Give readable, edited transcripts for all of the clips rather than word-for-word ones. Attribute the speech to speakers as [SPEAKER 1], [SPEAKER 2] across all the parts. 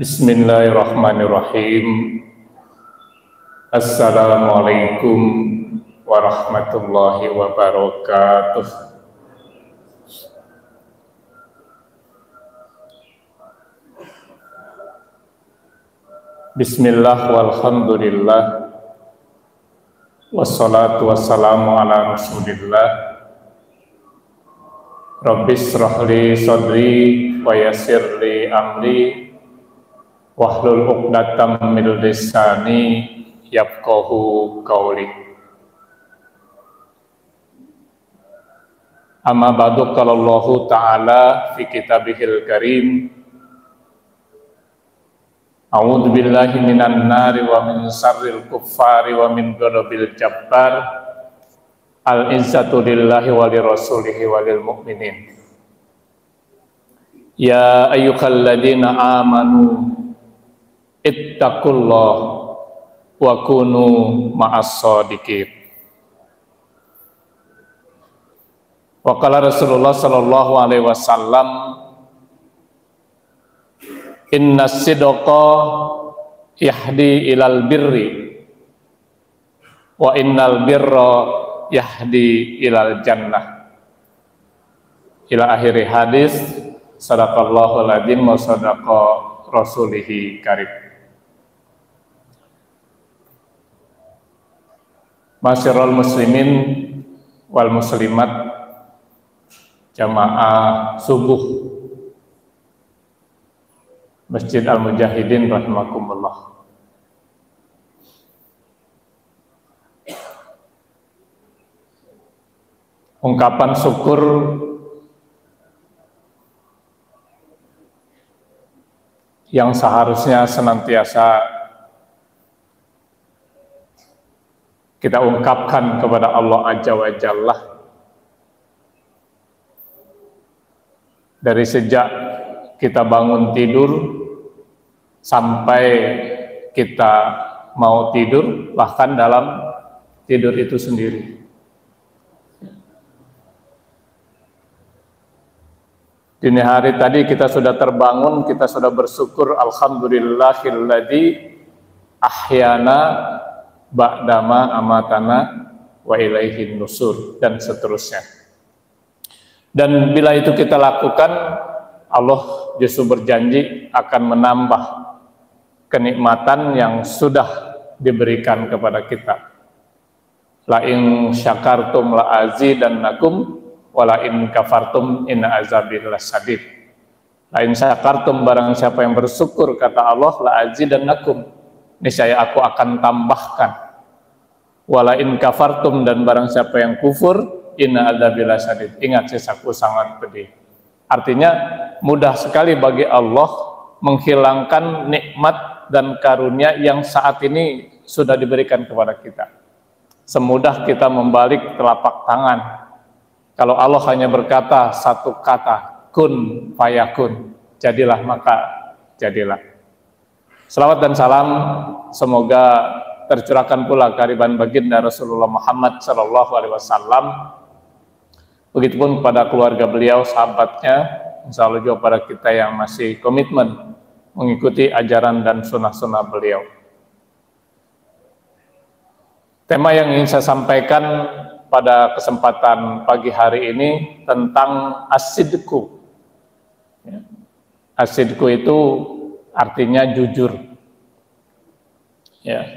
[SPEAKER 1] Bismillahirrahmanirrahim. Assalamualaikum warahmatullahi wabarakatuh. Bismillah walhamdulillah, wassalatu wassalamu ala rasulillah. Rabbis shrahli sadri wa yassirli amri wahlul 'uqdatam min lisani yafqahu qawli. Amma ba'du, qala Allah Ta'ala fi kitabihil karim, a'udzu billahi minan nari wa min syarril kuffari wa min ghadabil jabbar. Al-izzatu lillahi wa lirasulihi wa lil mu'minin. Ya ayyuhalladzina amanu ittaqullah wa kunu ma'as shadiqin. Wa qala Rasulullah sallallahu alaihi wasallam, innas sidqa yahdi ilal birri wa innal birra yahdi ilal jannah. Ila akhiri hadis. Sadaqallahul adzim wa sadaqa rasulihi karim. Masyarul muslimin wal muslimat, jamaah subuh Masjid Al-Mujahidin rahimakumullah. Ungkapan syukur yang seharusnya senantiasa kita ungkapkan kepada Allah Azza wa Jalla dari sejak kita bangun tidur sampai kita mau tidur, bahkan dalam tidur itu sendiri. Dini hari tadi kita sudah terbangun, kita sudah bersyukur, alhamdulillahilladzi ahyana ba'dama amatana wa ilaihin nusur, dan seterusnya. Dan bila itu kita lakukan, Allah justru berjanji akan menambah kenikmatan yang sudah diberikan kepada kita. La in syakartum la azidannakum wala in kafartum inna azabi lasadid. La in syakartum, barang siapa yang bersyukur, kata Allah, la azidannakum, niscaya aku akan tambahkan. Wala in kafartum, dan barang siapa yang kufur, inna azabi lasadid, ingat sisaku sangat pedih. Artinya mudah sekali bagi Allah menghilangkan nikmat dan karunia yang saat ini sudah diberikan kepada kita. Semudah kita membalik telapak tangan. Kalau Allah hanya berkata satu kata, kun fayakun, jadilah maka jadilah. Selawat dan salam semoga tercurahkan pula kehadiran baginda Rasulullah Muhammad sallallahu alaihi wasallam. Begitupun kepada keluarga beliau, sahabatnya, insya Allah juga pada kita yang masih komitmen mengikuti ajaran dan sunnah-sunnah beliau. Tema yang ingin saya sampaikan pada kesempatan pagi hari ini tentang as-sidqu. As-sidqu itu artinya jujur. Ya.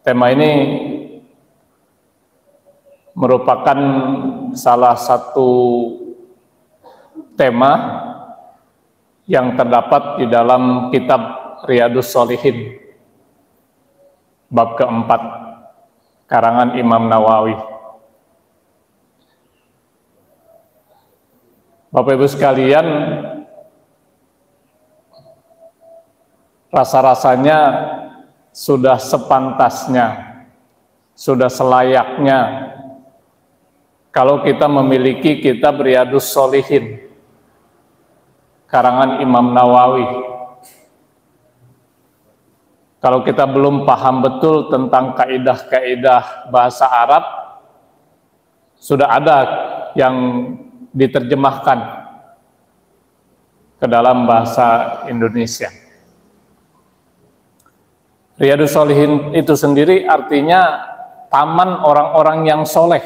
[SPEAKER 1] Tema ini merupakan salah satu tema yang terdapat di dalam kitab Riyadhus Shalihin bab keempat karangan Imam Nawawi. Bapak Ibu sekalian, rasa-rasanya sudah sepantasnya, sudah selayaknya kalau kita memiliki kitab Riyadhus Shalihin karangan Imam Nawawi. Kalau kita belum paham betul tentang kaidah-kaidah bahasa Arab, sudah ada yang diterjemahkan ke dalam bahasa Indonesia. Riyadhus Shalihin itu sendiri artinya taman orang-orang yang soleh.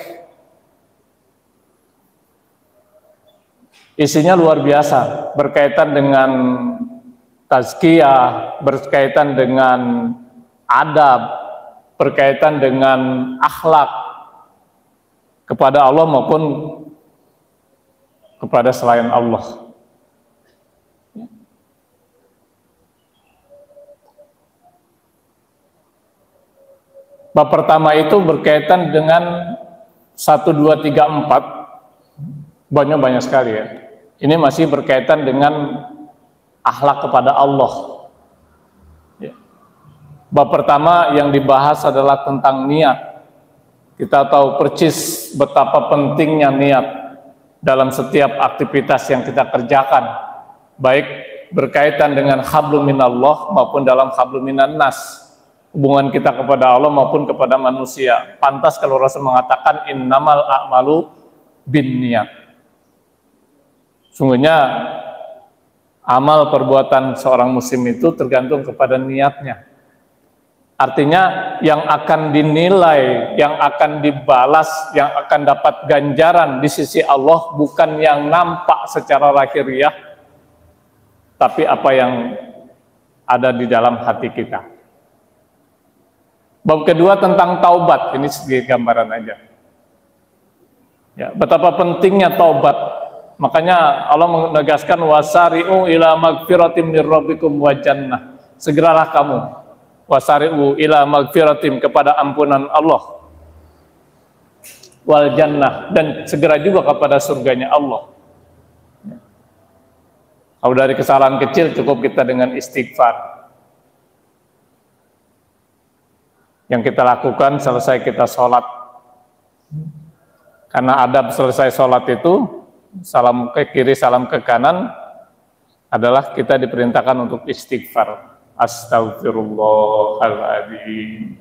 [SPEAKER 1] Isinya luar biasa, berkaitan dengan tazkiyah, berkaitan dengan adab, berkaitan dengan akhlak kepada Allah maupun kepada selain Allah. Bab pertama itu berkaitan dengan 1, 2, 3, 4, banyak sekali ya. Ini masih berkaitan dengan akhlak kepada Allah. Ya. Bab pertama yang dibahas adalah tentang niat. Kita tahu percis betapa pentingnya niat dalam setiap aktivitas yang kita kerjakan, baik berkaitan dengan hablum minallah maupun dalam hablum minan nas, hubungan kita kepada Allah maupun kepada manusia. Pantas kalau Rasul mengatakan innamal a'malu binniyat. Sungguhnya amal perbuatan seorang muslim itu tergantung kepada niatnya. Artinya yang akan dinilai, yang akan dibalas, yang akan dapat ganjaran di sisi Allah bukan yang nampak secara lahiriah, tapi apa yang ada di dalam hati kita. Bab kedua tentang taubat, ini sedikit gambaran aja. Ya, betapa pentingnya taubat. Makanya Allah menegaskan wasari'u ila magfiratim mir rabbikum wa jannah. Segeralah kamu wasari'u ila magfiratim kepada ampunan Allah wal jannah, dan segera juga kepada surganya Allah. Kalau dari kesalahan kecil cukup kita dengan istighfar. Yang kita lakukan selesai kita sholat. Karena adab selesai sholat itu salam ke kiri, salam ke kanan adalah kita diperintahkan untuk istighfar. Astagfirullahaladzim.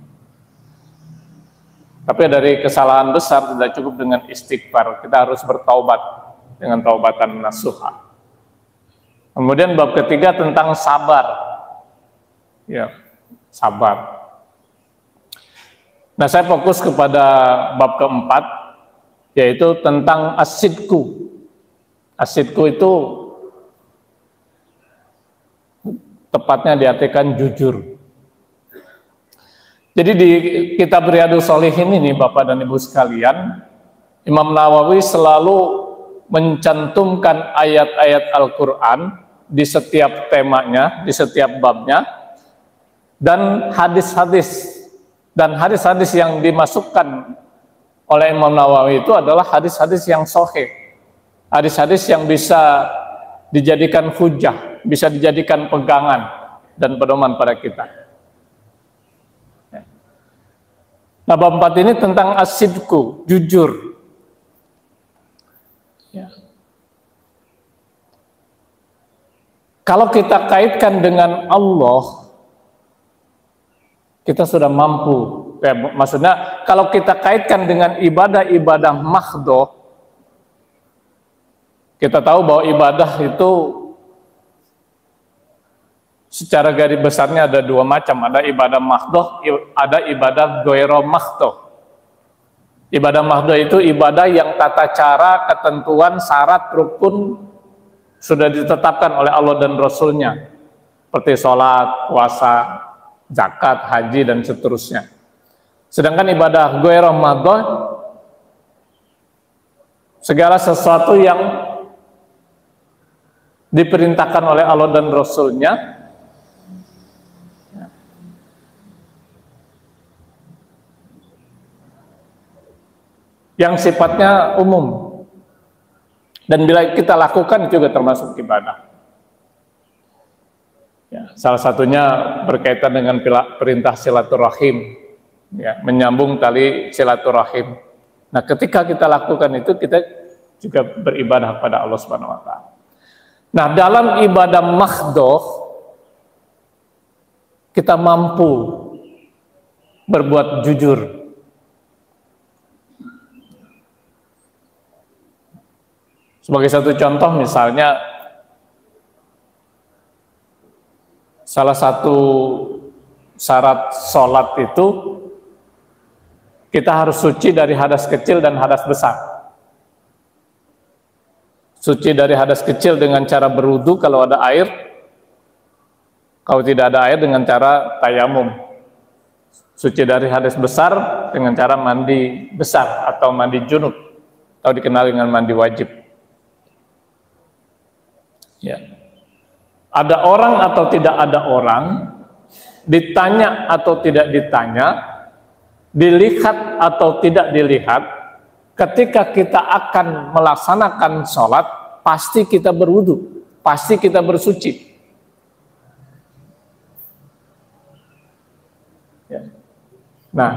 [SPEAKER 1] Tapi dari kesalahan besar tidak cukup dengan istighfar, kita harus bertaubat dengan taubatan nasuha. Kemudian bab ketiga tentang sabar. Ya, sabar. Nah, saya fokus kepada bab keempat, yaitu tentang as-sidqu. As-sidqu itu tepatnya diartikan jujur. Jadi di kitab Riyadhus Shalihin ini Bapak dan Ibu sekalian, Imam Nawawi selalu mencantumkan ayat-ayat Al-Quran di setiap temanya, di setiap babnya, dan hadis-hadis. Dan hadis-hadis yang dimasukkan oleh Imam Nawawi itu adalah hadis-hadis yang sahih. Hadis-hadis yang bisa dijadikan hujah, bisa dijadikan pegangan dan pedoman pada kita. Nah, bab 4 ini tentang as-sidqu, jujur. Ya. Kalau kita kaitkan dengan Allah, kita sudah mampu. Maksudnya, kalau kita kaitkan dengan ibadah-ibadah mahdhah, kita tahu bahwa ibadah itu secara garis besarnya ada dua macam. Ada ibadah mahdhah, ada ibadah ghairu mahdhah. Ibadah mahdhah itu ibadah yang tata cara, ketentuan, syarat, rukun sudah ditetapkan oleh Allah dan Rasul-Nya. Seperti sholat, puasa, zakat, haji, dan seterusnya. Sedangkan ibadah ghairu mahdhah, segala sesuatu yang diperintahkan oleh Allah dan Rasul-Nya, yang sifatnya umum, dan bila kita lakukan itu juga termasuk ibadah. Ya, salah satunya berkaitan dengan perintah silaturahim, ya, menyambung tali silaturahim. Nah, ketika kita lakukan itu, kita juga beribadah kepada Allah Subhanahu wa Ta'ala. Nah, dalam ibadah mahdhah kita mampu berbuat jujur. Sebagai satu contoh, misalnya salah satu syarat sholat itu kita harus suci dari hadas kecil dan hadas besar. Suci dari hadas kecil dengan cara berwudu kalau ada air, kalau tidak ada air dengan cara tayamum. Suci dari hadas besar dengan cara mandi besar atau mandi junub, atau dikenal dengan mandi wajib. Ya. Ada orang atau tidak ada orang, ditanya atau tidak ditanya, dilihat atau tidak dilihat, ketika kita akan melaksanakan sholat, pasti kita berwudu, pasti kita bersuci. Ya. Nah,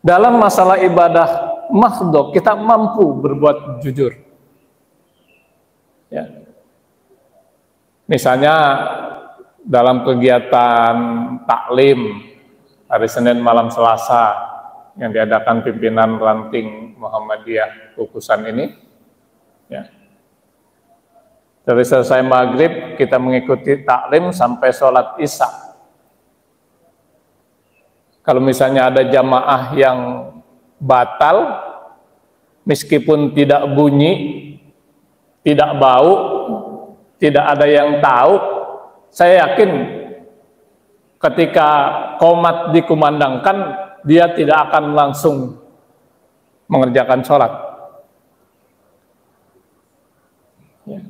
[SPEAKER 1] dalam masalah ibadah mahdhah kita mampu berbuat jujur. Ya. Misalnya dalam kegiatan taklim hari Senin malam Selasa yang diadakan pimpinan ranting Muhammadiyah Kukusan ini, ya. Dari selesai maghrib kita mengikuti taklim sampai sholat isya. Kalau misalnya ada jamaah yang batal, meskipun tidak bunyi, tidak bau, tidak ada yang tahu, saya yakin ketika qomat dikumandangkan, dia tidak akan langsung mengerjakan sholat. Ya.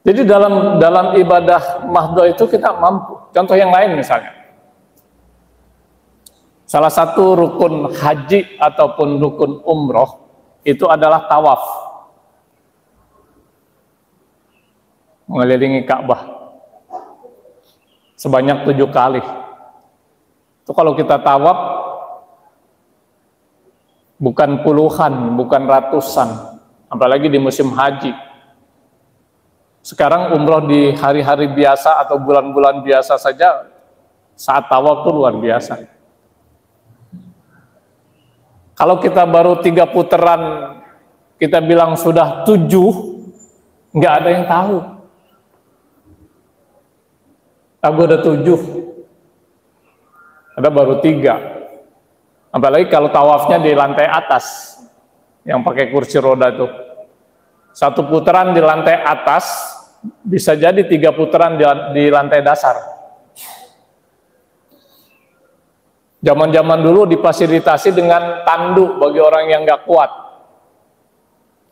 [SPEAKER 1] Jadi dalam ibadah mahdhah itu kita mampu. Contoh yang lain misalnya, salah satu rukun haji ataupun rukun umroh itu adalah tawaf, mengelilingi Ka'bah sebanyak 7 kali. Itu kalau kita tawaf bukan puluhan, bukan ratusan, apalagi di musim haji. Sekarang umroh di hari-hari biasa atau bulan-bulan biasa saja, saat tawaf itu luar biasa. Kalau kita baru 3 putaran, kita bilang sudah 7, nggak ada yang tahu. Aku ada 7, ada baru 3. Apalagi kalau tawafnya di lantai atas, yang pakai kursi roda itu. 1 putaran di lantai atas, bisa jadi 3 putaran di lantai dasar. Zaman-zaman dulu difasilitasi dengan tanduk bagi orang yang nggak kuat.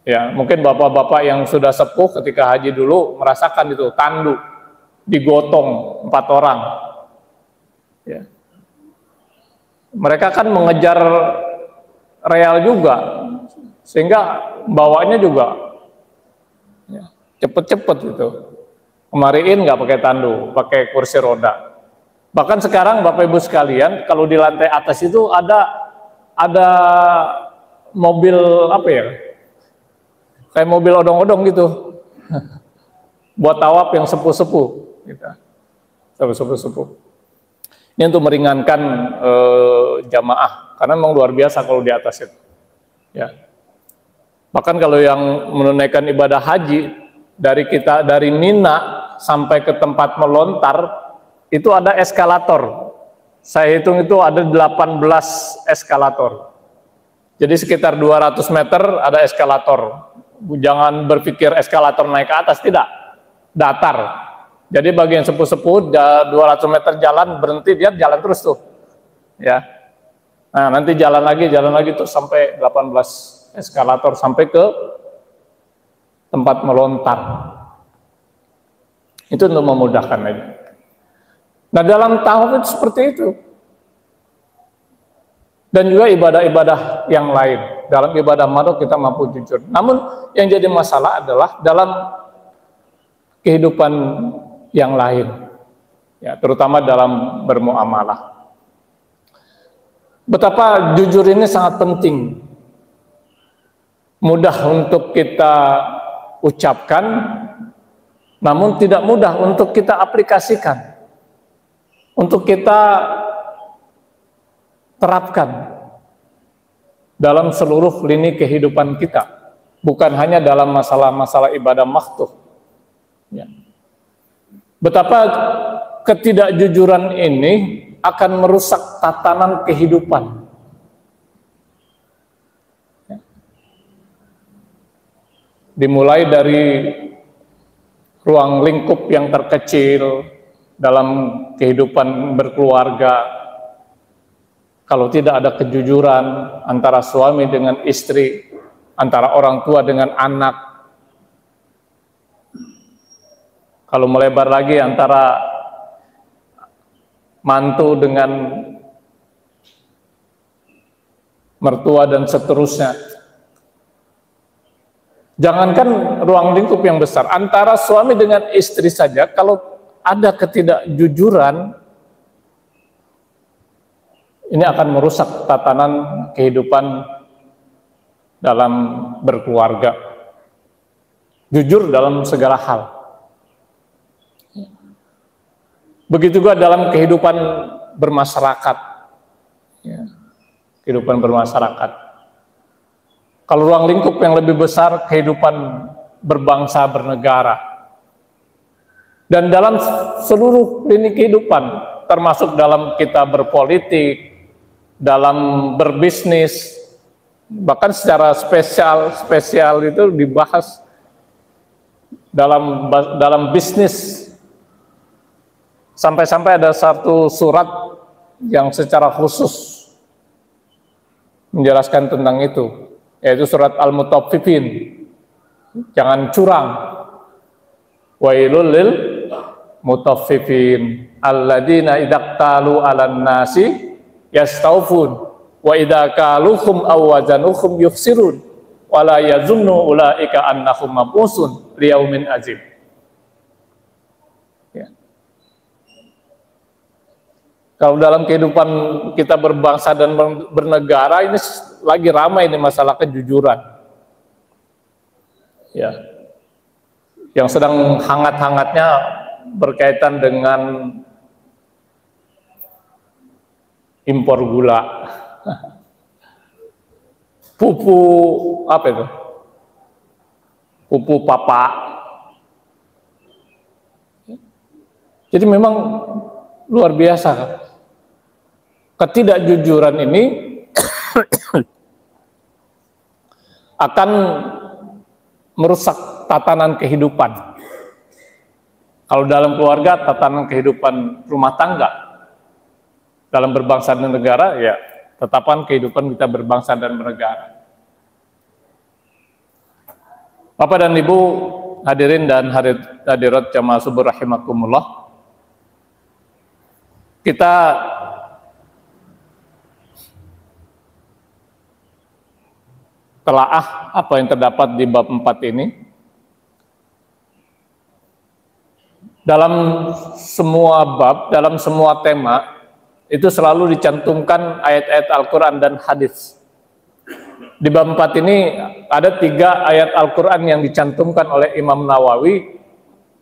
[SPEAKER 1] Ya, mungkin bapak-bapak yang sudah sepuh ketika haji dulu merasakan itu, tanduk digotong 4 orang. Ya. Mereka kan mengejar real juga, sehingga bawanya juga ya, cepet-cepet gitu. Kemariin nggak pakai tanduk, pakai kursi roda. Bahkan sekarang Bapak Ibu sekalian, kalau di lantai atas itu ada mobil apa ya, kayak mobil odong-odong gitu, buat tawaf yang sepuh-sepuh, gitu. Sepuh-sepuh. Ini untuk meringankan jamaah, karena memang luar biasa kalau di atas itu. Ya. Bahkan kalau yang menunaikan ibadah haji dari Mina sampai ke tempat melontar itu ada eskalator. Saya hitung itu ada 18 eskalator. Jadi sekitar 200 meter ada eskalator. Jangan berpikir eskalator naik ke atas, tidak. Datar. Jadi bagian sepuh-sepuh 200 meter jalan berhenti, dia jalan terus tuh. Ya. Nah, nanti jalan lagi tuh sampai 18 eskalator sampai ke tempat melontar. Itu untuk memudahkan aja. Nah, dalam tawaf itu seperti itu. Dan juga ibadah-ibadah yang lain. Dalam ibadah mahdhah kita mampu jujur. Namun yang jadi masalah adalah dalam kehidupan yang lain. Ya, terutama dalam bermuamalah. Betapa jujur ini sangat penting. Mudah untuk kita ucapkan, namun tidak mudah untuk kita aplikasikan. Untuk kita terapkan dalam seluruh lini kehidupan kita, bukan hanya dalam masalah-masalah ibadah mahdhah. Ya. Betapa ketidakjujuran ini akan merusak tatanan kehidupan. Dimulai dari ruang lingkup yang terkecil dalam kehidupan berkeluarga. Kalau tidak ada kejujuran antara suami dengan istri, antara orang tua dengan anak, kalau melebar lagi antara mantu dengan mertua dan seterusnya. Jangankan ruang lingkup yang besar, antara suami dengan istri saja, kalau ada ketidakjujuran, ini akan merusak tatanan kehidupan dalam berkeluarga. Jujur dalam segala hal. Begitu juga dalam kehidupan bermasyarakat. Kehidupan bermasyarakat. Kalau ruang lingkup yang lebih besar, kehidupan berbangsa, bernegara. Dan dalam seluruh lini kehidupan, termasuk dalam kita berpolitik, dalam berbisnis, bahkan secara spesial itu dibahas dalam bisnis. Sampai-sampai ada satu surat yang secara khusus menjelaskan tentang itu, yaitu surat Al-Mutaffifin. Jangan curang. Wailul lil mutaffifin alladzina idaqtalu 'alan nasi yastaufun wa idza kaluhum aw wazanuhum yukhsirun wa la yazunnu ulaika annahum mabusun liyaumin azim. Ya. Kalau dalam kehidupan kita berbangsa dan bernegara ini lagi ramai ini masalah kejujuran. Ya. Yang sedang hangat-hangatnya berkaitan dengan impor gula, pupu apa itu? Pupu papa. Jadi memang luar biasa. Ketidakjujuran ini akan merusak tatanan kehidupan. Kalau dalam keluarga, tatanan kehidupan rumah tangga. Dalam berbangsa dan negara, ya tetapan kehidupan kita berbangsa dan bernegara. Bapak dan Ibu hadirin dan hadirat jamaah subuh rahimakumullah, kita telaah apa yang terdapat di bab 4 ini. Dalam semua bab, dalam semua tema, itu selalu dicantumkan ayat-ayat Al-Quran dan hadis. Di bab 4 ini ada 3 ayat Al-Quran yang dicantumkan oleh Imam Nawawi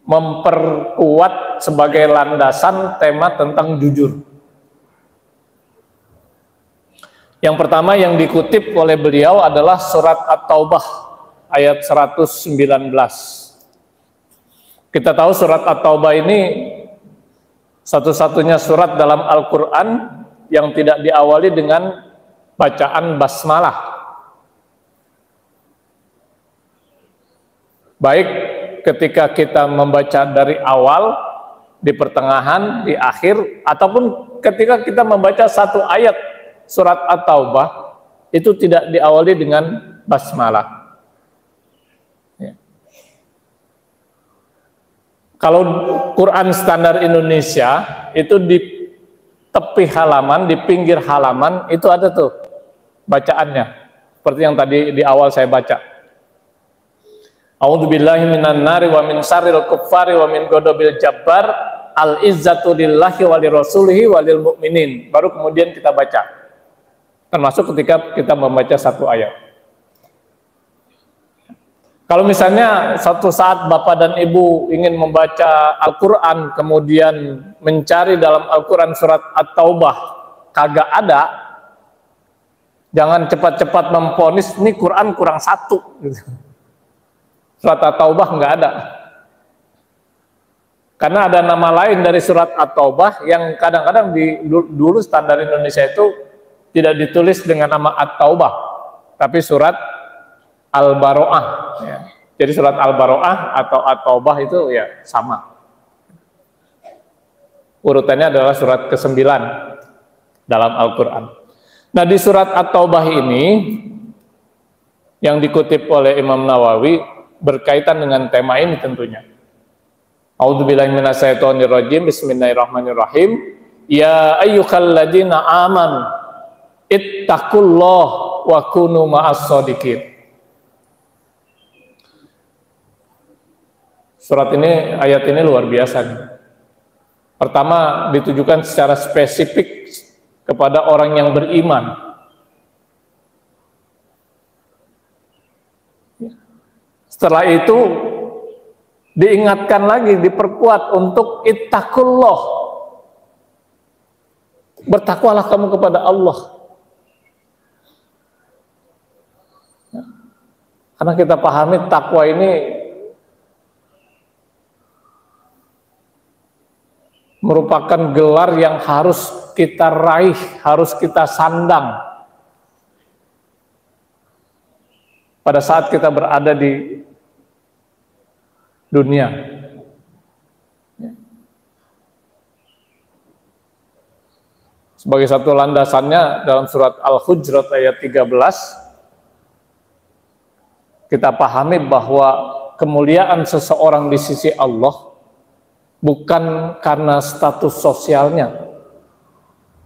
[SPEAKER 1] memperkuat sebagai landasan tema tentang jujur. Yang pertama yang dikutip oleh beliau adalah surat At-Taubah ayat 119. Kita tahu surat At-Taubah ini satu-satunya surat dalam Al-Quran yang tidak diawali dengan bacaan basmalah. Baik ketika kita membaca dari awal, di pertengahan, di akhir, ataupun ketika kita membaca satu ayat surat At-Taubah, itu tidak diawali dengan basmalah. Kalau Quran standar Indonesia itu di tepi halaman, di pinggir halaman itu ada tuh bacaannya. Seperti yang tadi di awal saya baca. A'udzubillahi minan nari wa min syarril kuffari wa min ghadabil jabbar al-izzatu lillahi wa lirasulihi wa lil mu'minin. Baru kemudian kita baca. Termasuk ketika kita membaca satu ayat. Kalau misalnya suatu saat Bapak dan Ibu ingin membaca Al-Quran, kemudian mencari dalam Al-Quran surat At-Taubah, kagak ada, jangan cepat-cepat memvonis, ini Quran kurang satu. Surat At-Taubah nggak ada. Karena ada nama lain dari surat At-Taubah yang kadang-kadang dulu standar Indonesia itu tidak ditulis dengan nama At-Taubah, tapi surat Al-Baro'ah. Ya. Jadi surat Al-Baro'ah atau At-Taubah itu ya sama. Urutannya adalah surat ke-9 dalam Al-Quran. Nah, di surat At-Taubah ini yang dikutip oleh Imam Nawawi berkaitan dengan tema ini tentunya. A'udzubillahi minasyaitonirrajim. Bismillahirrahmanirrahim. Ya ayyuhalladzina amanu ittaqullaha wa kunu ma'as-shadiqin. Surat ini, ayat ini luar biasa nih. Pertama, ditujukan secara spesifik kepada orang yang beriman. Setelah itu diingatkan lagi, diperkuat untuk ittaqullah. Bertakwalah kamu kepada Allah. Karena kita pahami takwa ini merupakan gelar yang harus kita raih, harus kita sandang pada saat kita berada di dunia. Sebagai satu landasannya dalam surat Al-Hujurat ayat 13, kita pahami bahwa kemuliaan seseorang di sisi Allah bukan karena status sosialnya,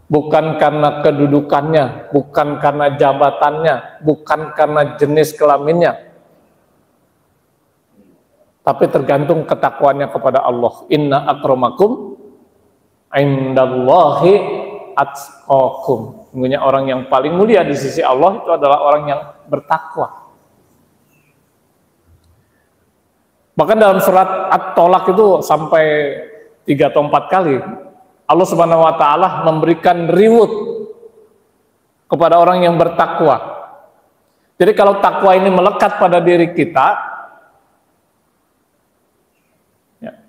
[SPEAKER 1] bukan karena kedudukannya, bukan karena jabatannya, bukan karena jenis kelaminnya, tapi tergantung ketakwaannya kepada Allah. Inna akramakum indallahi atqakum. Sesungguhnya orang yang paling mulia di sisi Allah itu adalah orang yang bertakwa. Bahkan dalam surat At-Tolak itu sampai 3 atau 4 kali Allah Subhanahu wa Ta'ala memberikan reward kepada orang yang bertakwa. Jadi kalau takwa ini melekat pada diri kita, ya,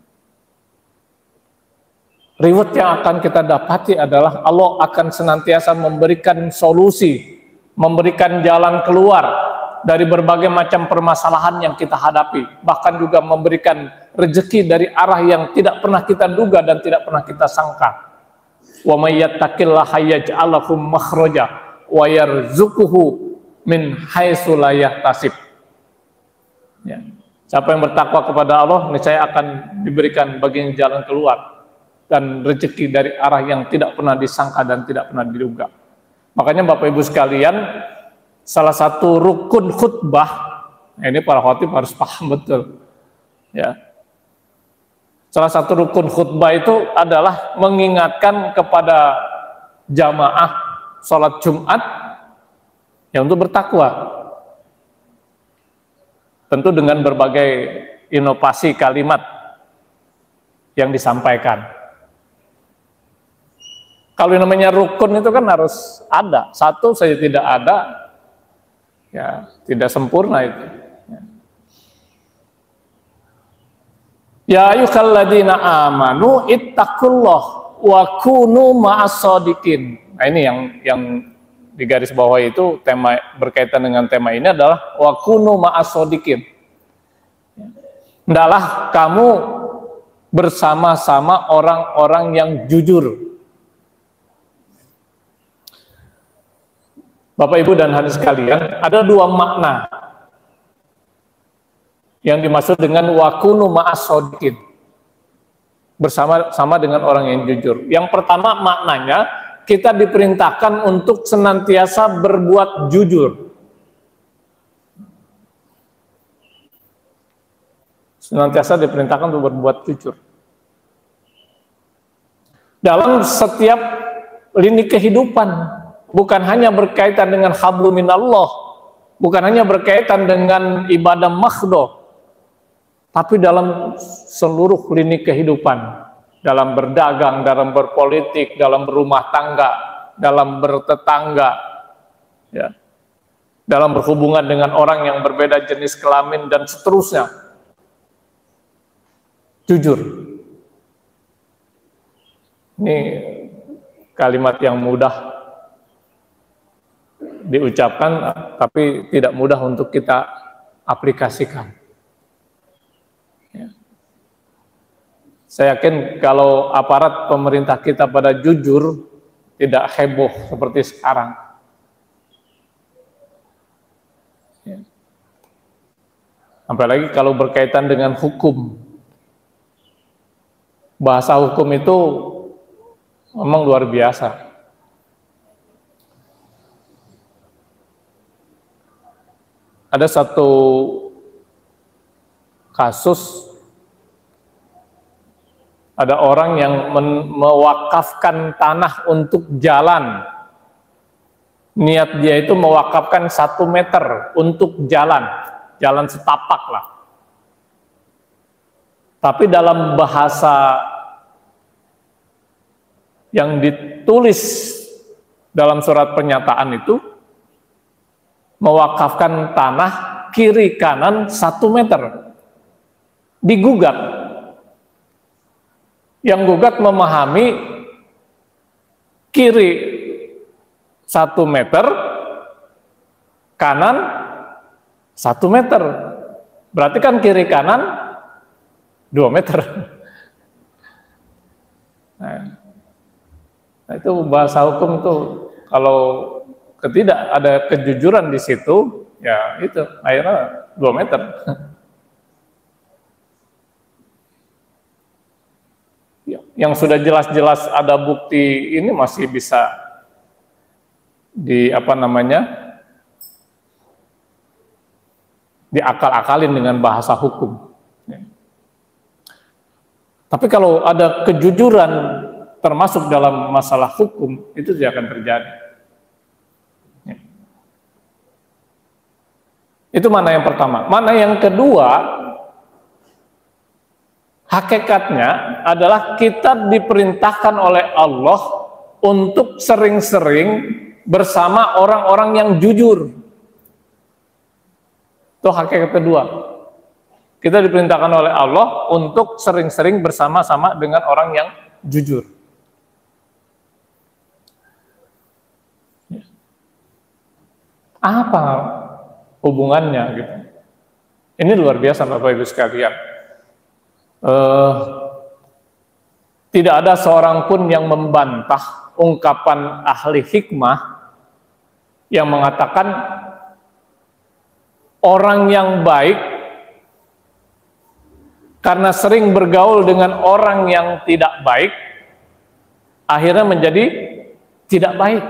[SPEAKER 1] reward yang akan kita dapati adalah Allah akan senantiasa memberikan solusi, memberikan jalan keluar dari berbagai macam permasalahan yang kita hadapi, bahkan juga memberikan rezeki dari arah yang tidak pernah kita duga dan tidak pernah kita sangka. Wa may yattaqillaha yaj'al lahu makhraja wa yarzuquhu min haitsu la yahtasib. Ya. Siapa yang bertakwa kepada Allah, niscaya akan diberikan bagian jalan keluar dan rezeki dari arah yang tidak pernah disangka dan tidak pernah diduga. Makanya Bapak Ibu sekalian, salah satu rukun khutbah, ini para khatib harus paham betul, ya. Salah satu rukun khutbah itu adalah mengingatkan kepada jamaah sholat Jumat yang untuk bertakwa. Tentu dengan berbagai inovasi kalimat yang disampaikan. Kalau yang namanya rukun itu kan harus ada. Satu saja tidak ada, ya tidak sempurna itu. Ya ayyuhalladzina amanu ittaqullah wa kunu ma'as-shadiqin. Nah, ini yang di garis bawah itu tema berkaitan dengan tema ini adalah wa kunu ma'as-shadiqin. Hendaklah kamu bersama-sama orang-orang yang jujur. Bapak Ibu dan hadirin sekalian, ada dua makna yang dimaksud dengan wakunu ma'as-shadiqin, bersama-sama dengan orang yang jujur. Yang pertama maknanya, kita diperintahkan untuk senantiasa berbuat jujur. Senantiasa diperintahkan untuk berbuat jujur. Dalam setiap lini kehidupan, bukan hanya berkaitan dengan hablum minallah, bukan hanya berkaitan dengan ibadah makhdoh, tapi dalam seluruh lini kehidupan, dalam berdagang, dalam berpolitik, dalam berumah tangga, dalam bertetangga, ya, dalam berhubungan dengan orang yang berbeda jenis kelamin dan seterusnya. Jujur. Ini kalimat yang mudah diucapkan, tapi tidak mudah untuk kita aplikasikan. Ya. Saya yakin kalau aparat pemerintah kita pada jujur, tidak heboh seperti sekarang. Ya. Apalagi kalau berkaitan dengan hukum. Bahasa hukum itu memang luar biasa. Ada satu kasus, ada orang yang mewakafkan tanah untuk jalan. Niat dia itu mewakafkan 1 meter untuk jalan setapak lah. Tapi dalam bahasa yang ditulis dalam surat pernyataan itu, mewakafkan tanah kiri kanan 1 meter. Digugat. Yang gugat memahami kiri 1 meter, kanan 1 meter. Berarti kan kiri kanan 2 meter. Nah, itu bahasa hukum tuh, kalau tidak ada kejujuran di situ, ya itu akhirnya 2 meter. Yang sudah jelas-jelas ada bukti ini masih bisa diakal-akalin dengan bahasa hukum. Tapi kalau ada kejujuran termasuk dalam masalah hukum, itu tidak akan terjadi. Itu mana yang pertama. Mana yang kedua, hakikatnya adalah kita diperintahkan oleh Allah untuk sering-sering bersama orang-orang yang jujur. Itu hakikat kedua. Kita diperintahkan oleh Allah untuk sering-sering bersama-sama dengan orang yang jujur. Apa hubungannya gitu? Ini luar biasa Bapak Ibu sekalian. Tidak ada seorang pun yang membantah ungkapan ahli hikmah yang mengatakan orang yang baik karena sering bergaul dengan orang yang tidak baik akhirnya menjadi tidak baik.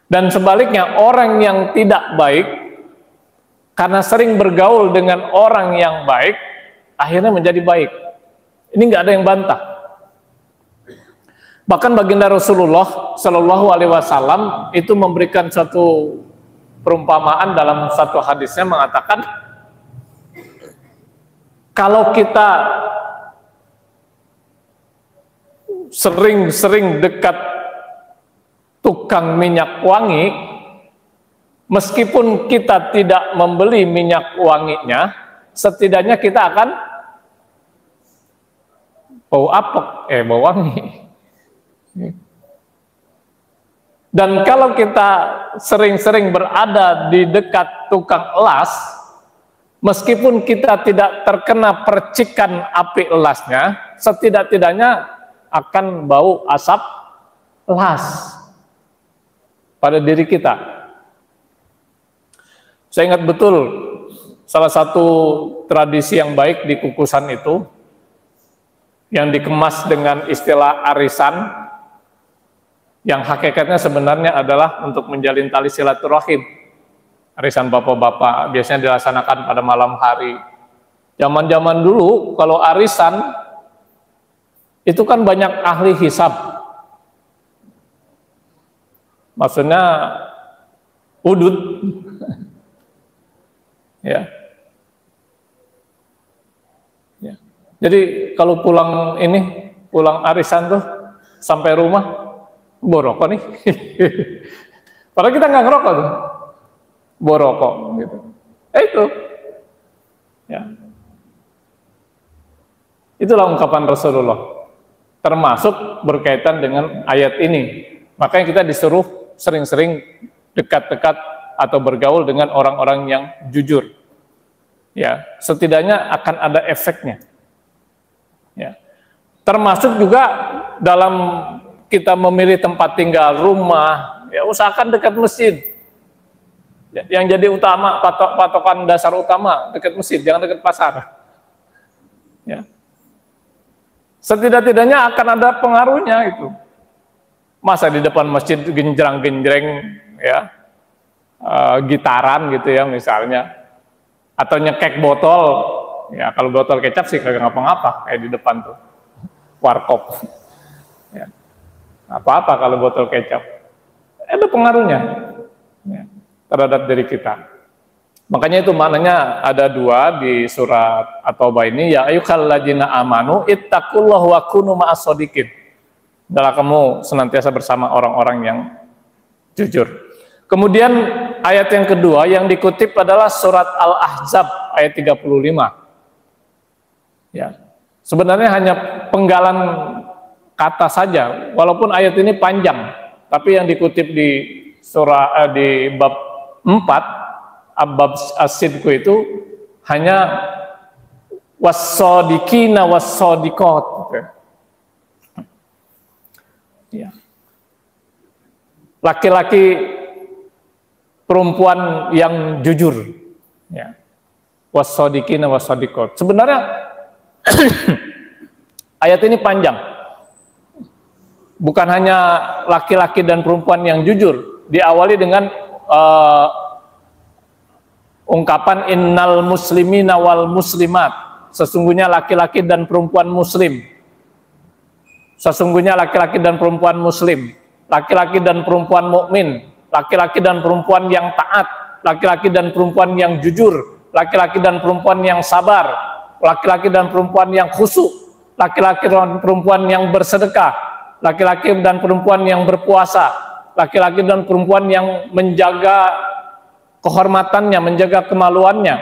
[SPEAKER 1] Dan sebaliknya, orang yang tidak baik karena sering bergaul dengan orang yang baik akhirnya menjadi baik. Ini nggak ada yang bantah. Bahkan baginda Rasulullah Shallallahu Alaihi Wasallam itu memberikan satu perumpamaan dalam satu hadisnya, mengatakan kalau kita sering-sering dekat tukang minyak wangi, meskipun kita tidak membeli minyak wanginya, setidaknya kita akan bau apek, bau wangi. Dan kalau kita sering-sering berada di dekat tukang elas, meskipun kita tidak terkena percikan api elasnya, setidak-tidaknya akan bau asap elas pada diri kita. Saya ingat betul salah satu tradisi yang baik di Kukusan itu yang dikemas dengan istilah arisan, yang hakikatnya sebenarnya adalah untuk menjalin tali silaturahim. Arisan bapak-bapak biasanya dilaksanakan pada malam hari. Zaman-zaman dulu kalau arisan itu kan banyak ahli hisab. Maksudnya udut. Ya. Ya. Jadi kalau pulang arisan tuh sampai rumah borokok nih. Padahal kita nggak ngerokok tuh. Borokok gitu. Itu. Ya. Itulah ungkapan Rasulullah. termasuk berkaitan dengan ayat ini. Makanya kita disuruh sering-sering dekat-dekat atau bergaul dengan orang-orang yang jujur. Ya, setidaknya akan ada efeknya. Ya. Termasuk juga dalam kita memilih tempat tinggal, rumah, ya usahakan dekat masjid. Yang jadi utama, patokan dasar utama dekat masjid, jangan dekat pasar. Ya. Setidak-tidaknya akan ada pengaruhnya itu. Masa di depan masjid genjreng-genjreng ya, gitaran gitu ya misalnya, atau nyekek botol, ya kalau botol kecap sih kagak ngapa-ngapa kayak di depan tuh, warkop. Ya. Apa-apa kalau botol kecap, ada pengaruhnya ya, terhadap diri kita. Makanya itu maknanya ada dua di surat At-Taubah ini, ya ayyuhalladzina amanu ittaqullaha wa kunu ma'as-shodiqin. Adalah kamu senantiasa bersama orang-orang yang jujur. Kemudian ayat yang kedua yang dikutip adalah surat Al-Ahzab ayat 35. Ya. Sebenarnya hanya penggalan kata saja, walaupun ayat ini panjang, tapi yang dikutip di surah di bab 4 Abab as-sidqu itu hanya was-shodiqina was-shodiqat. Ya. Laki-laki perempuan yang jujur. Ya. Was-shodiqina was-shodiqat. Sebenarnya ayat ini panjang. Bukan hanya laki-laki dan perempuan yang jujur. Diawali dengan ungkapan innal muslimina wal muslimat, sesungguhnya laki-laki dan perempuan muslim, sesungguhnya laki-laki dan perempuan muslim, laki-laki dan perempuan mukmin, laki-laki dan perempuan yang taat, laki-laki dan perempuan yang jujur, laki-laki dan perempuan yang sabar, laki-laki dan perempuan yang khusyuk, laki-laki dan perempuan yang bersedekah, laki-laki dan perempuan yang berpuasa, laki-laki dan perempuan yang menjaga kehormatannya, menjaga kemaluannya.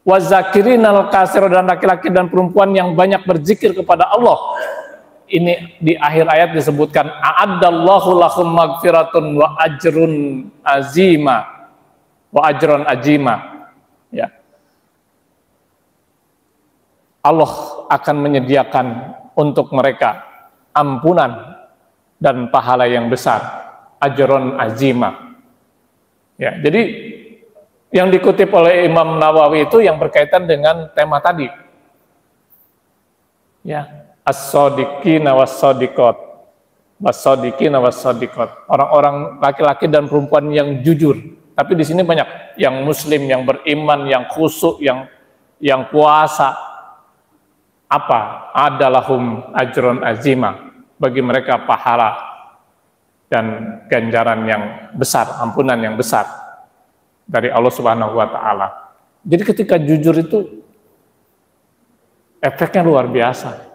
[SPEAKER 1] Wazakirinal kasir, dan laki-laki dan perempuan yang banyak berzikir kepada Allah. Ini di akhir ayat disebutkan a'addallahu lahum magfiratun wa ajrun azima. Wa ajrun ajima. Ya. Allah akan menyediakan untuk mereka ampunan dan pahala yang besar, ajrun azima. Ya, jadi yang dikutip oleh Imam Nawawi itu yang berkaitan dengan tema tadi. Ya, as-shodiqina was-shodiqat. Was-shodiqina was-shodiqat. Orang-orang laki-laki dan perempuan yang jujur. Tapi di sini banyak yang muslim, yang beriman, yang khusyuk, yang puasa. Apa? Adalahum ajrun azima. Bagi mereka pahala dan ganjaran yang besar, ampunan yang besar dari Allah Subhanahu wa taala. Jadi ketika jujur itu efeknya luar biasa.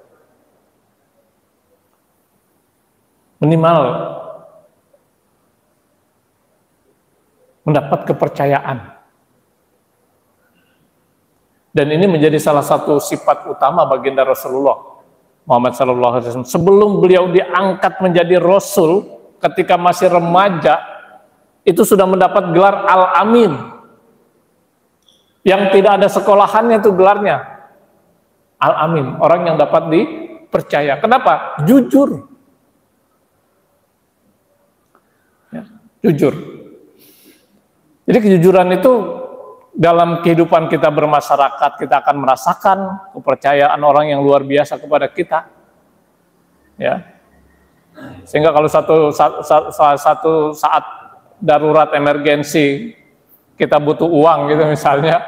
[SPEAKER 1] Minimal mendapat kepercayaan. Dan ini menjadi salah satu sifat utama baginda Rasulullah Muhammad SAW. Sebelum beliau diangkat menjadi Rasul, ketika masih remaja, itu sudah mendapat gelar Al-Amin. Yang tidak ada sekolahannya itu gelarnya. Al-Amin, orang yang dapat dipercaya. Kenapa? Jujur. Ya, jujur. Jadi kejujuran itu dalam kehidupan kita bermasyarakat, kita akan merasakan kepercayaan orang yang luar biasa kepada kita. Ya. Sehingga kalau satu saat darurat emergensi kita butuh uang gitu misalnya,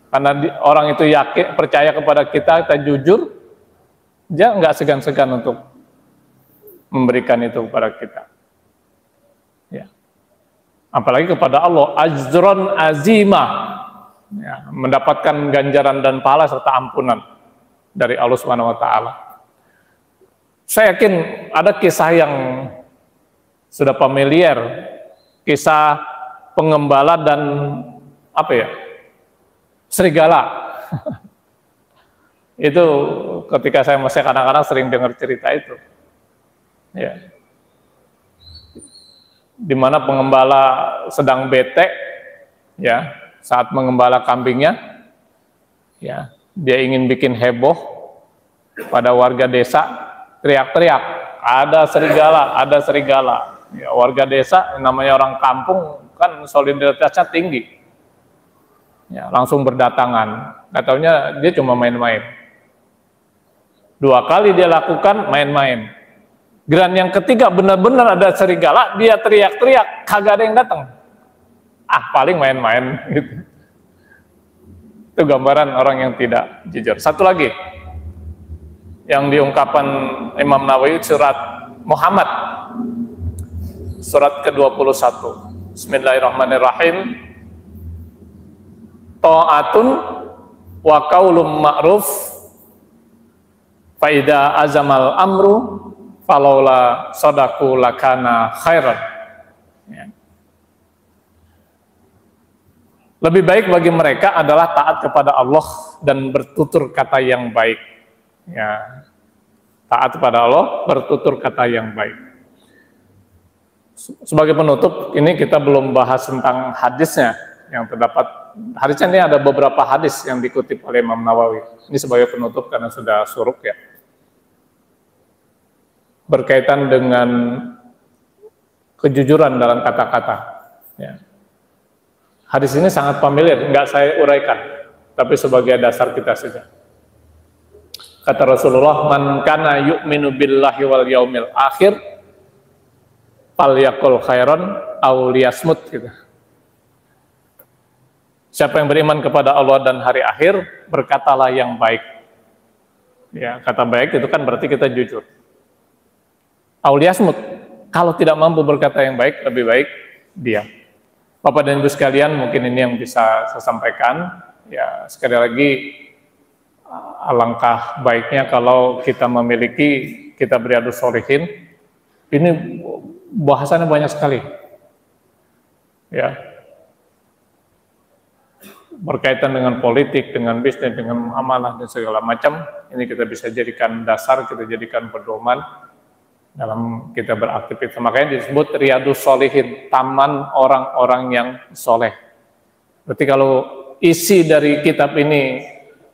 [SPEAKER 1] karena orang itu yakin percaya kepada kita jujur, dia nggak segan-segan untuk memberikan itu kepada kita. Ya. Apalagi kepada Allah, ajron azimah, ya, mendapatkan ganjaran dan pahala serta ampunan dari Allah Subhanahu Wa Taala. Saya yakin ada kisah yang sudah familiar, kisah pengembala dan serigala. Itu ketika saya masih kadang-kadang sering dengar cerita itu. Ya. Di mana pengembala sedang bete, ya, saat mengembala kambingnya, ya, dia ingin bikin heboh pada warga desa, teriak-teriak, ada serigala, ada serigala. Ya, warga desa, namanya orang kampung, kan solidaritasnya tinggi. Ya, langsung berdatangan. Nggak taunya dia cuma main-main. 2 kali dia lakukan main-main. Giliran yang ketiga benar-benar ada serigala, dia teriak-teriak, kagak ada yang datang. Ah, paling main-main gitu. Itu gambaran orang yang tidak jujur. Satu lagi yang diungkapkan Imam Nawawi, surat Muhammad surat ke-21. Bismillahirrahmanirrahim. Ta'atun wa qaulun ma'ruf fa idza azamal amru falaula sadaku lakana khairan. Ya. Lebih baik bagi mereka adalah taat kepada Allah dan bertutur kata yang baik. Ya. Taat kepada Allah, bertutur kata yang baik. Sebagai penutup, ini kita belum bahas tentang hadisnya yang terdapat. Hadisnya ini ada beberapa hadis yang dikutip oleh Imam Nawawi. Ini sebagai penutup karena sudah suruk ya. Berkaitan dengan kejujuran dalam kata-kata. Ya. Hadis ini sangat familiar, nggak saya uraikan, tapi sebagai dasar kita saja. Kata Rasulullah, man kana yu'minu billahi wal yaumil akhir falyaqul khairan aw liyasmut gitu. Siapa yang beriman kepada Allah dan hari akhir, berkatalah yang baik. Ya, kata baik itu kan berarti kita jujur. Aw liyasmut, kalau tidak mampu berkata yang baik, lebih baik diam. Bapak dan Ibu sekalian, mungkin ini yang bisa saya sampaikan. Ya, sekali lagi, alangkah baiknya kalau kita memiliki kitab Riyadhus Shalihin. Ini bahasannya banyak sekali. Ya. Berkaitan dengan politik, dengan bisnis, dengan amalah dan segala macam. Ini kita bisa jadikan dasar, kita jadikan pedoman dalam kita beraktivitas. Makanya disebut Riyadhus Shalihin, taman orang-orang yang soleh. Berarti kalau isi dari kitab ini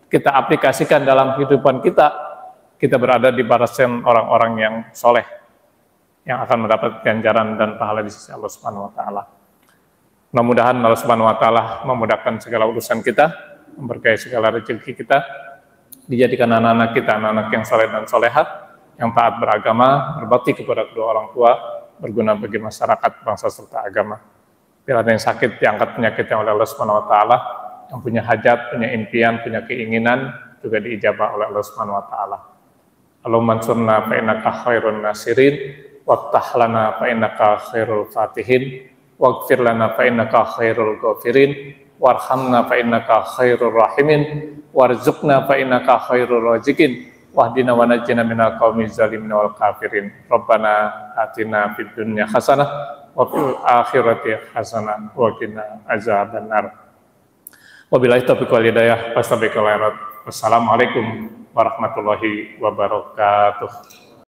[SPEAKER 1] kita aplikasikan dalam kehidupan kita, kita berada di barisan orang-orang yang soleh, yang akan mendapat ganjaran dan pahala di sisi Allah Subhanahu wa taala. Mudah-mudahan Allah Subhanahu wa taala memudahkan segala urusan kita, memberkahi segala rezeki kita, dijadikan anak-anak kita anak-anak yang soleh dan solehat, yang taat beragama, berbakti kepada kedua orang tua, berguna bagi masyarakat, bangsa serta agama. Bila ada yang sakit, diangkat penyakitnya oleh Allah Subhanahu wa taala, yang punya hajat, punya impian, punya keinginan, juga diijabah oleh Allah Subhanahu wa taala. Allahumma ansurna fa innaka khairun nasirin, waftah lana fa innaka khairul fatihin, waghfir lana fa innaka khairul ghafirin, warhamna fa innaka khairur rahimin, warzuqna fa innaka khairur raziqin, wahdina wa najjina minal qaumiz zalimin wal kafirin. Rabbana atina fid dunya hasanah wa fil akhirati hasanah wa qina azabannar. Wabillahi taufiq wal hidayah. Wassalamualaikum warahmatullahi wabarakatuh.